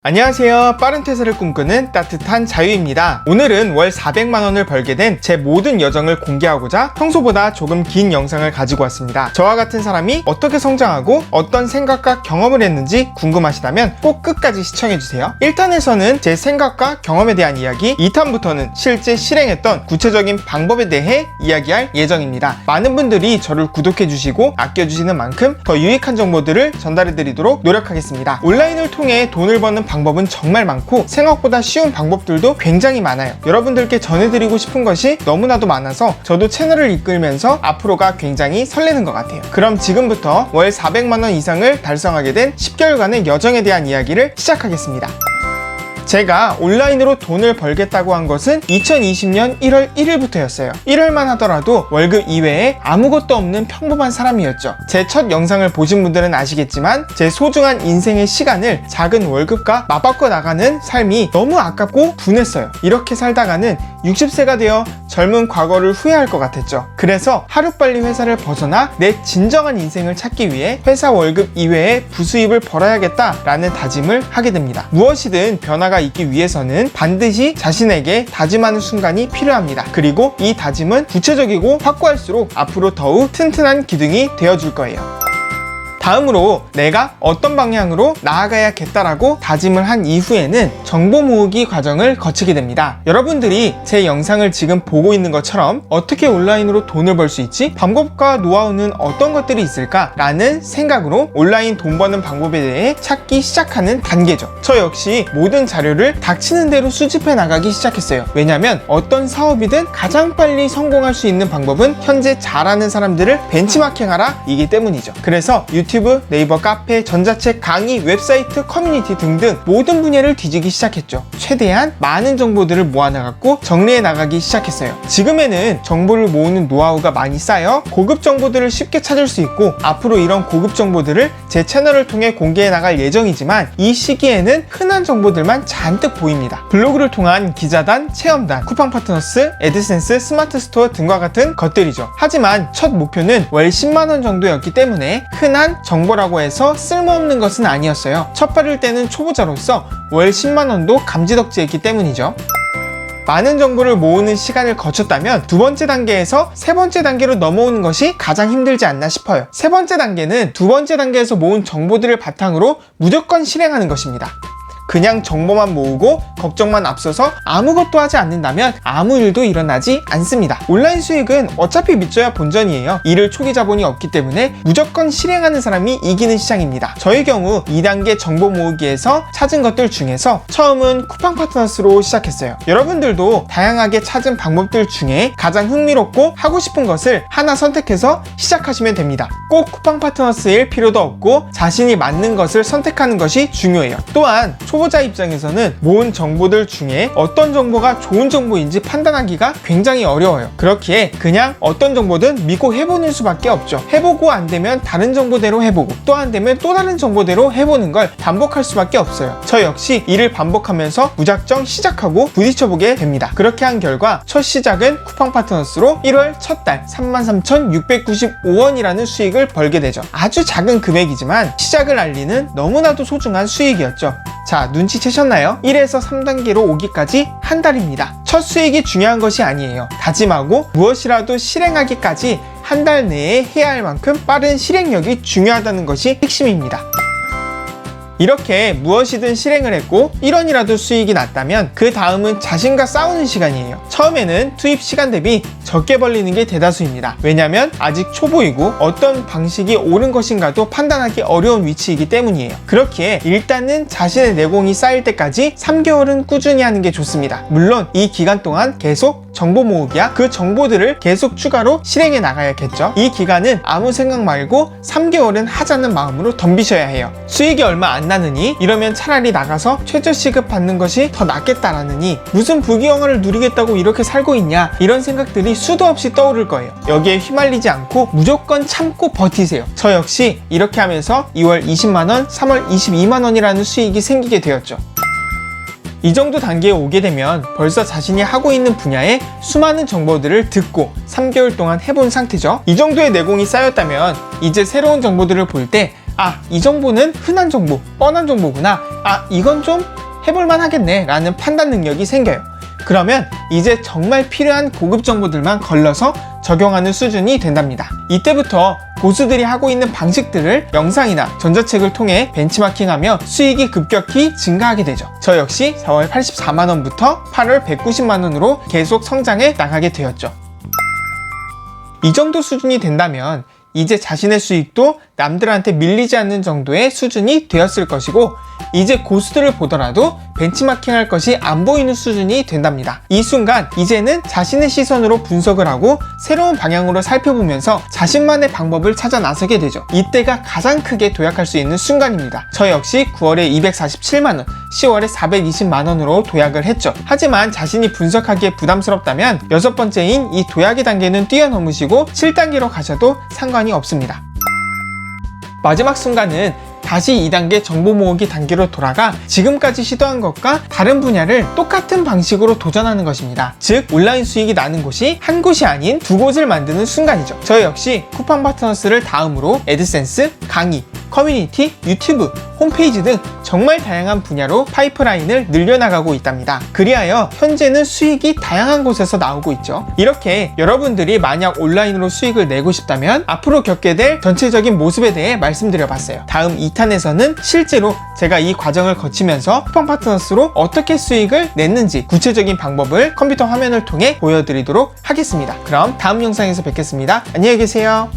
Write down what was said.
안녕하세요. 빠른 퇴사를 꿈꾸는 따뜻한 자유입니다. 오늘은 월 400만원을 벌게 된 제 모든 여정을 공개하고자 평소보다 조금 긴 영상을 가지고 왔습니다. 저와 같은 사람이 어떻게 성장하고 어떤 생각과 경험을 했는지 궁금하시다면 꼭 끝까지 시청해주세요. 1탄에서는 제 생각과 경험에 대한 이야기, 2탄부터는 실제 실행했던 구체적인 방법에 대해 이야기할 예정입니다. 많은 분들이 저를 구독해주시고 아껴주시는 만큼 더 유익한 정보들을 전달해드리도록 노력하겠습니다. 온라인을 통해 돈을 버는 방법은 정말 많고 생각보다 쉬운 방법들도 굉장히 많아요. 여러분들께 전해드리고 싶은 것이 너무나도 많아서 저도 채널을 이끌면서 앞으로가 굉장히 설레는 것 같아요. 그럼 지금부터 월 400만원 이상을 달성하게 된 10개월간의 여정에 대한 이야기를 시작하겠습니다. 제가 온라인으로 돈을 벌겠다고 한 것은 2020년 1월 1일부터였어요. 1월만 하더라도 월급 이외에 아무것도 없는 평범한 사람이었죠. 제 첫 영상을 보신 분들은 아시겠지만 제 소중한 인생의 시간을 작은 월급과 맞바꿔 나가는 삶이 너무 아깝고 분했어요. 이렇게 살다가는 60세가 되어 젊은 과거를 후회할 것 같았죠. 그래서 하루빨리 회사를 벗어나 내 진정한 인생을 찾기 위해 회사 월급 이외에 부수입을 벌어야겠다라는 다짐을 하게 됩니다. 무엇이든 변화가 있기 위해서는 반드시 자신에게 다짐하는 순간이 필요합니다. 그리고 이 다짐은 구체적이고 확고할수록 앞으로 더욱 튼튼한 기둥이 되어줄 거예요. 다음으로 내가 어떤 방향으로 나아가야겠다라고 다짐을 한 이후에는 정보 모으기 과정을 거치게 됩니다. 여러분들이 제 영상을 지금 보고 있는 것처럼 어떻게 온라인으로 돈을 벌 수 있지? 방법과 노하우는 어떤 것들이 있을까? 라는 생각으로 온라인 돈 버는 방법에 대해 찾기 시작하는 단계죠. 저 역시 모든 자료를 닥치는 대로 수집해 나가기 시작했어요. 왜냐면 어떤 사업이든 가장 빨리 성공할 수 있는 방법은 현재 잘하는 사람들을 벤치마킹하라 이기 때문이죠. 그래서 유튜브, 네이버 카페, 전자책, 강의, 웹사이트, 커뮤니티 등등 모든 분야를 뒤지기 시작했죠. 최대한 많은 정보들을 모아나갔고 정리해 나가기 시작했어요. 지금에는 정보를 모으는 노하우가 많이 쌓여 고급 정보들을 쉽게 찾을 수 있고 앞으로 이런 고급 정보들을 제 채널을 통해 공개해 나갈 예정이지만 이 시기에는 흔한 정보들만 잔뜩 보입니다. 블로그를 통한 기자단, 체험단, 쿠팡 파트너스, 애드센스, 스마트 스토어 등과 같은 것들이죠. 하지만 첫 목표는 월 10만원 정도였기 때문에 흔한 정보라고 해서 쓸모없는 것은 아니었어요. 첫 발을 떼는 초보자로서 월 10만원도 감지덕지했기 때문이죠. 많은 정보를 모으는 시간을 거쳤다면 두 번째 단계에서 세 번째 단계로 넘어오는 것이 가장 힘들지 않나 싶어요. 세 번째 단계는 두 번째 단계에서 모은 정보들을 바탕으로 무조건 실행하는 것입니다. 그냥 정보만 모으고 걱정만 앞서서 아무것도 하지 않는다면 아무 일도 일어나지 않습니다. 온라인 수익은 어차피 믿져야 본전이에요. 이를 초기 자본이 없기 때문에 무조건 실행하는 사람이 이기는 시장입니다. 저의 경우 2단계 정보 모으기에서 찾은 것들 중에서 처음은 쿠팡 파트너스로 시작했어요. 여러분들도 다양하게 찾은 방법들 중에 가장 흥미롭고 하고 싶은 것을 하나 선택해서 시작하시면 됩니다. 꼭 쿠팡 파트너스일 필요도 없고 자신이 맞는 것을 선택하는 것이 중요해요. 또한 초보자 입장에서는 모은 정보들 중에 어떤 정보가 좋은 정보인지 판단하기가 굉장히 어려워요. 그렇기에 그냥 어떤 정보든 믿고 해보는 수밖에 없죠. 해보고 안 되면 다른 정보대로 해보고 또 안 되면 또 다른 정보대로 해보는 걸 반복할 수밖에 없어요. 저 역시 이를 반복하면서 무작정 시작하고 부딪혀보게 됩니다. 그렇게 한 결과 첫 시작은 쿠팡 파트너스로 1월 첫 달 33,695원이라는 수익을 벌게 되죠. 아주 작은 금액이지만 시작을 알리는 너무나도 소중한 수익이었죠. 자, 눈치채셨나요? 1에서 3단계로 오기까지 한 달입니다. 첫 수익이 중요한 것이 아니에요. 다짐하고 무엇이라도 실행하기까지 한 달 내에 해야 할 만큼 빠른 실행력이 중요하다는 것이 핵심입니다. 이렇게 무엇이든 실행을 했고 1원이라도 수익이 났다면 그 다음은 자신과 싸우는 시간이에요. 처음에는 투입 시간 대비 적게 벌리는 게 대다수입니다. 왜냐면 아직 초보이고 어떤 방식이 옳은 것인가도 판단하기 어려운 위치이기 때문이에요. 그렇기에 일단은 자신의 내공이 쌓일 때까지 3개월은 꾸준히 하는 게 좋습니다. 물론 이 기간 동안 계속 정보 모으기야 그 정보들을 계속 추가로 실행해 나가야겠죠. 이 기간은 아무 생각 말고 3개월은 하자는 마음으로 덤비셔야 해요. 수익이 얼마 안 나느니 이러면 차라리 나가서 최저시급 받는 것이 더 낫겠다라느니 무슨 부귀영화를 누리겠다고 이렇게 살고 있냐 이런 생각들이 수도 없이 떠오를 거예요. 여기에 휘말리지 않고 무조건 참고 버티세요. 저 역시 이렇게 하면서 2월 20만원, 3월 22만원이라는 수익이 생기게 되었죠. 이 정도 단계에 오게 되면 벌써 자신이 하고 있는 분야의 수많은 정보들을 듣고 3개월 동안 해본 상태죠. 이 정도의 내공이 쌓였다면 이제 새로운 정보들을 볼 때 이 정보는 흔한 정보, 뻔한 정보구나. 이건 좀 해볼만 하겠네 라는 판단 능력이 생겨요. 그러면 이제 정말 필요한 고급 정보들만 걸러서 적용하는 수준이 된답니다. 이때부터 고수들이 하고 있는 방식들을 영상이나 전자책을 통해 벤치마킹하며 수익이 급격히 증가하게 되죠. 저 역시 4월 84만원부터 8월 190만원으로 계속 성장해 나가게 되었죠. 이 정도 수준이 된다면 이제 자신의 수익도 남들한테 밀리지 않는 정도의 수준이 되었을 것이고, 이제 고수들을 보더라도 벤치마킹 할 것이 안 보이는 수준이 된답니다. 이 순간 이제는 자신의 시선으로 분석을 하고 새로운 방향으로 살펴보면서 자신만의 방법을 찾아 나서게 되죠. 이때가 가장 크게 도약할 수 있는 순간입니다. 저 역시 9월에 247만원, 10월에 420만원으로 도약을 했죠. 하지만 자신이 분석하기에 부담스럽다면 6번째인 이 도약의 단계는 뛰어넘으시고 7단계로 가셔도 상관이 없습니다. 마지막 순간은 다시 2단계 정보 모으기 단계로 돌아가 지금까지 시도한 것과 다른 분야를 똑같은 방식으로 도전하는 것입니다. 즉 온라인 수익이 나는 곳이 한 곳이 아닌 두 곳을 만드는 순간이죠. 저 역시 쿠팡 파트너스를 다음으로 애드센스, 강의, 커뮤니티, 유튜브, 홈페이지 등 정말 다양한 분야로 파이프라인을 늘려나가고 있답니다. 그리하여 현재는 수익이 다양한 곳에서 나오고 있죠. 이렇게 여러분들이 만약 온라인으로 수익을 내고 싶다면 앞으로 겪게 될 전체적인 모습에 대해 말씀드려봤어요. 다음 2탄에서는 실제로 제가 이 과정을 거치면서 쿠팡 파트너스로 어떻게 수익을 냈는지 구체적인 방법을 컴퓨터 화면을 통해 보여드리도록 하겠습니다. 그럼 다음 영상에서 뵙겠습니다. 안녕히 계세요.